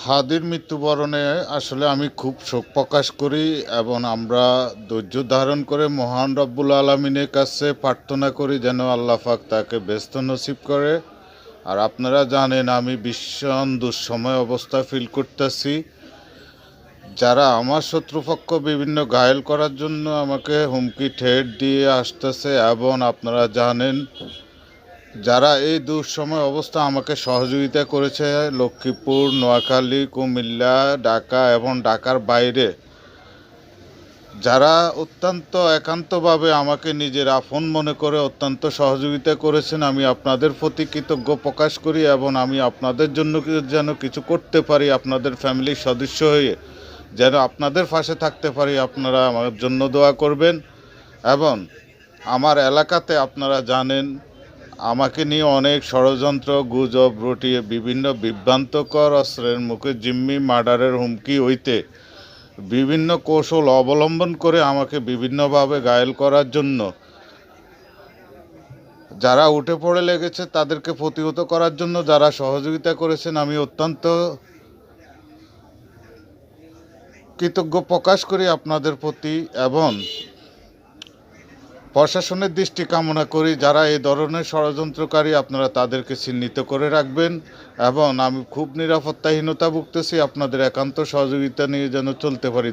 হাদির মৃত্যুবরণে আসলে আমি খুব শোক প্রকাশ করি এবং আমরা ধৈর্য ধারণ করে মহান রব্বুল আলমিনের কাছে প্রার্থনা করি যেন আল্লাহ পাক তাকে ব্যস্ত নসিব করে। আর আপনারা জানেন আমি ভীষণ দুঃসময় অবস্থা ফিল করতেছি। যারা আমার শত্রুপক্ষ বিভিন্ন ঘায়েল করার জন্য আমাকে হুমকি ঠেট দিয়ে আসতেছে, এবং আপনারা জানেন যারা এই দুঃসময় অবস্থা আমাকে সহযোগিতা করেছে লক্ষ্মীপুর, নোয়াখালী, কুমিল্লা, ঢাকা এবং ঢাকার বাইরে, যারা অত্যন্ত একান্তভাবে আমাকে নিজের আপন মনে করে অত্যন্ত সহযোগিতা করেছেন, আমি আপনাদের প্রতি কৃতজ্ঞ প্রকাশ করি এবং আমি আপনাদের জন্য যেন কিছু করতে পারি, আপনাদের ফ্যামিলির সদস্য হয়ে যেন আপনাদের পাশে থাকতে পারি, আপনারা আমার জন্য দোয়া করবেন। এবং আমার এলাকাতে আপনারা জানেন আমাকে নিয়ে অনেক ষড়যন্ত্র গুজব রটিয়ে বিভিন্ন বিভ্রান্তকর অস্ত্রের মুখে জিম্মি মার্ডারের হুমকি হইতে বিভিন্ন কৌশল অবলম্বন করে আমাকে বিভিন্নভাবে ঘায়েল করার জন্য যারা উঠে পড়ে লেগেছে তাদেরকে প্রতিহত করার জন্য যারা সহযোগিতা করেছেন, আমি অত্যন্ত কৃতজ্ঞ প্রকাশ করি আপনাদের প্রতি এবং প্রশাসনের দৃষ্টি কামনা করি। যারা এই ধরনের ষড়যন্ত্রকারী আপনারা তাদেরকে চিহ্নিত করে রাখবেন এবং আমি খুব নিরাপত্তাহীনতা ভুগতেছি, আপনাদের একান্ত সহযোগিতা নিয়ে যেন চলতে পারি।